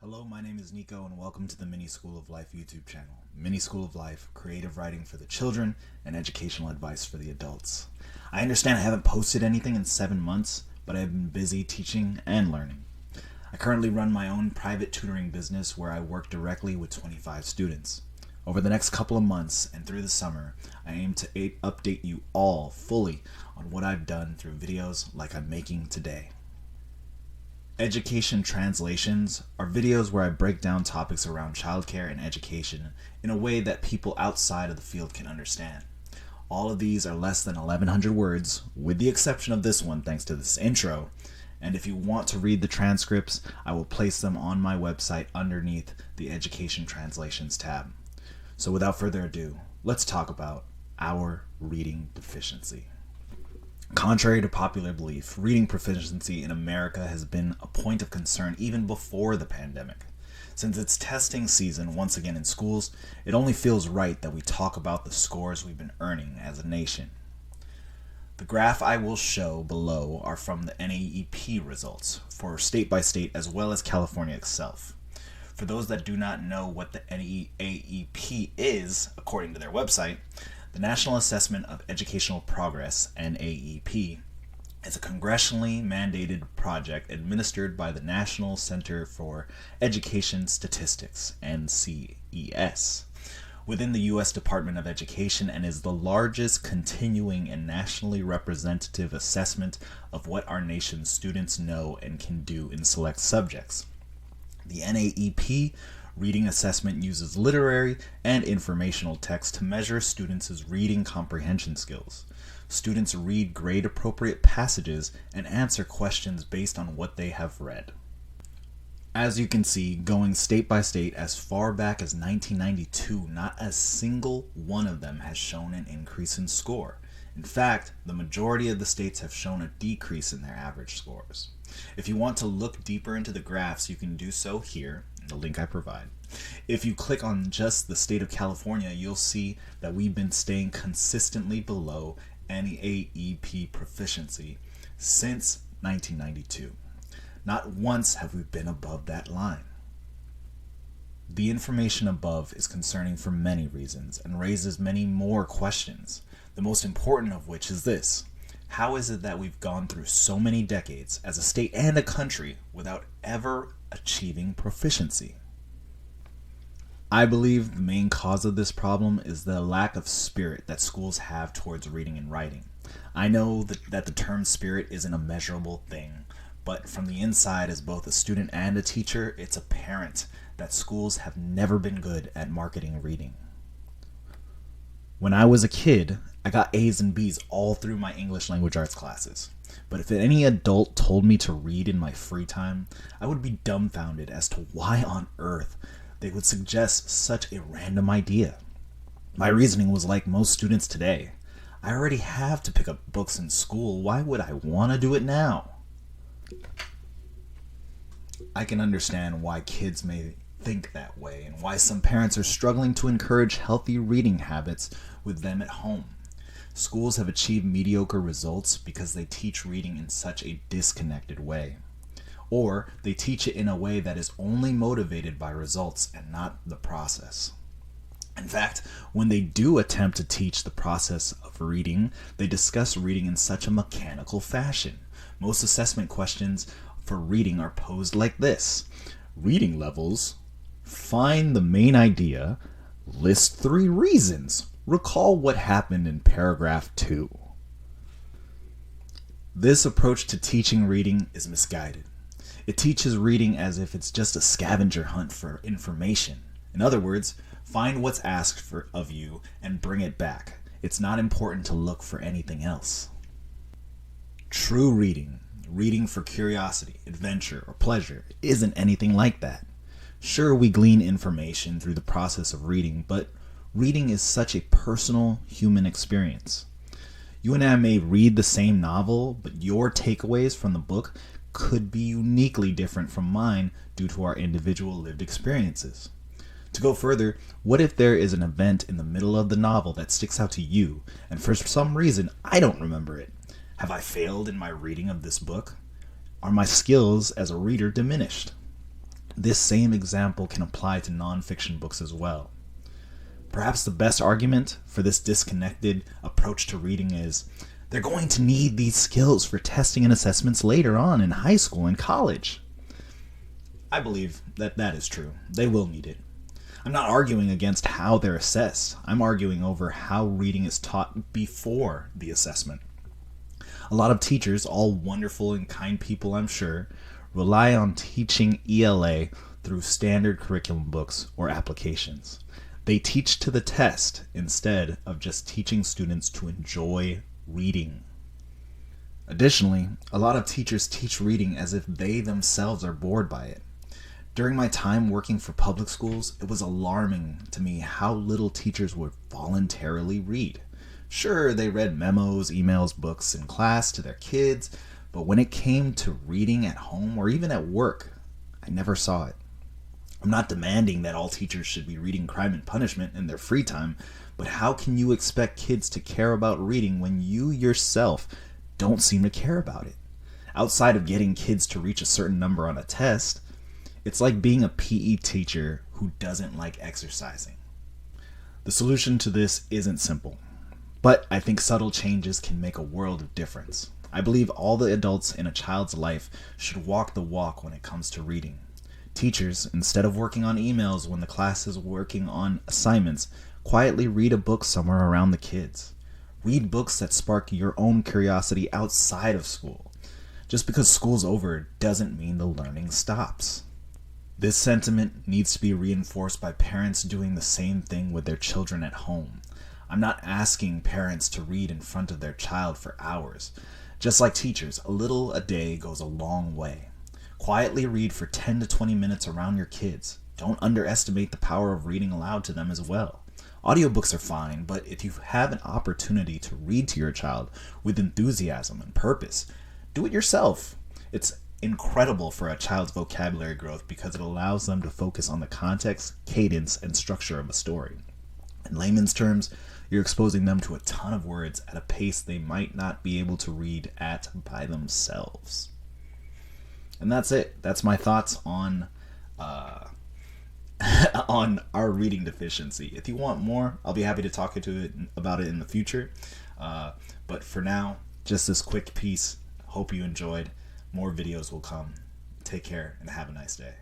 Hello, my name is Nico and welcome to the Mini School of Life YouTube channel. Mini School of Life, creative writing for the children and educational advice for the adults. I understand I haven't posted anything in 7 months, but I've been busy teaching and learning. I currently run my own private tutoring business where I work directly with 25 students. Over the next couple of months and through the summer, I aim to update you all fully on what I've done through videos like I'm making today. Education translations are videos where I break down topics around childcare and education in a way that people outside of the field can understand. All of these are less than 1,100 words, with the exception of this one thanks to this intro. And if you want to read the transcripts, I will place them on my website underneath the Education Translations tab. So without further ado, let's talk about our reading deficiency. Contrary to popular belief, reading proficiency in America has been a point of concern even before the pandemic. Since it's testing season once again in schools, it only feels right that we talk about the scores we've been earning as a nation. The graph I will show below are from the NAEP results for state by state as well as California itself. For those that do not know what the NAEP is, according to their website, the National Assessment of Educational Progress, NAEP, is a congressionally mandated project administered by the National Center for Education Statistics, NCES, within the U.S. Department of Education and is the largest continuing and nationally representative assessment of what our nation's students know and can do in select subjects. The NAEP reading assessment uses literary and informational text to measure students' reading comprehension skills. Students read grade-appropriate passages and answer questions based on what they have read. As you can see, going state by state as far back as 1992, not a single one of them has shown an increase in score. In fact, the majority of the states have shown a decrease in their average scores. If you want to look deeper into the graphs, you can do so here, in the link I provide. If you click on just the state of California, you'll see that we've been staying consistently below NAEP proficiency since 1992. Not once have we been above that line. The information above is concerning for many reasons and raises many more questions. The most important of which is this: how is it that we've gone through so many decades as a state and a country without ever achieving proficiency? I believe the main cause of this problem is the lack of spirit that schools have towards reading and writing. I know that the term spirit isn't a measurable thing, but from the inside as both a student and a teacher, it's apparent that schools have never been good at marketing reading. When I was a kid, I got A's and B's all through my English language arts classes. But if any adult told me to read in my free time, I would be dumbfounded as to why on earth they would suggest such a random idea. My reasoning was like most students today. I already have to pick up books in school. Why would I want to do it now? I can understand why kids may think that way and why some parents are struggling to encourage healthy reading habits with them at home. Schools have achieved mediocre results because they teach reading in such a disconnected way. Or they teach it in a way that is only motivated by results and not the process. In fact, when they do attempt to teach the process of reading, they discuss reading in such a mechanical fashion. Most assessment questions for reading are posed like this: reading levels, find the main idea, list 3 reasons, recall what happened in paragraph 2. This approach to teaching reading is misguided. It teaches reading as if it's just a scavenger hunt for information. In other words, find what's asked of you and bring it back. It's not important to look for anything else. True reading, reading for curiosity, adventure, or pleasure, isn't anything like that. Sure, we glean information through the process of reading, but reading is such a personal human experience. You and I may read the same novel, but your takeaways from the book could be uniquely different from mine due to our individual lived experiences. To go further, what if there is an event in the middle of the novel that sticks out to you, and for some reason I don't remember it? Have I failed in my reading of this book? Are my skills as a reader diminished? This same example can apply to nonfiction books as well. Perhaps the best argument for this disconnected approach to reading is they're going to need these skills for testing and assessments later on in high school and college. I believe that that is true. They will need it. I'm not arguing against how they're assessed. I'm arguing over how reading is taught before the assessment. A lot of teachers, all wonderful and kind people I'm sure, rely on teaching ELA through standard curriculum books or applications. They teach to the test instead of just teaching students to enjoy reading. Additionally, a lot of teachers teach reading as if they themselves are bored by it. During my time working for public schools, it was alarming to me how little teachers would voluntarily read. Sure, they read memos, emails, books in class to their kids, but when it came to reading at home or even at work, I never saw it. I'm not demanding that all teachers should be reading Crime and Punishment in their free time, but how can you expect kids to care about reading when you yourself don't seem to care about it? Outside of getting kids to reach a certain number on a test, it's like being a PE teacher who doesn't like exercising. The solution to this isn't simple, but I think subtle changes can make a world of difference. I believe all the adults in a child's life should walk the walk when it comes to reading. Teachers, instead of working on emails when the class is working on assignments, quietly read a book somewhere around the kids. Read books that spark your own curiosity outside of school. Just because school's over doesn't mean the learning stops. This sentiment needs to be reinforced by parents doing the same thing with their children at home. I'm not asking parents to read in front of their child for hours. Just like teachers, a little a day goes a long way. Quietly read for 10 to 20 minutes around your kids. Don't underestimate the power of reading aloud to them as well. Audiobooks are fine, but if you have an opportunity to read to your child with enthusiasm and purpose, do it yourself. It's incredible for a child's vocabulary growth because it allows them to focus on the context, cadence, and structure of a story. In layman's terms, you're exposing them to a ton of words at a pace they might not be able to read at by themselves. And that's it. That's my thoughts on on our reading deficiency. If you want more, I'll be happy to talk about it in the future. But for now, just this quick piece. Hope you enjoyed. More videos will come. Take care and have a nice day.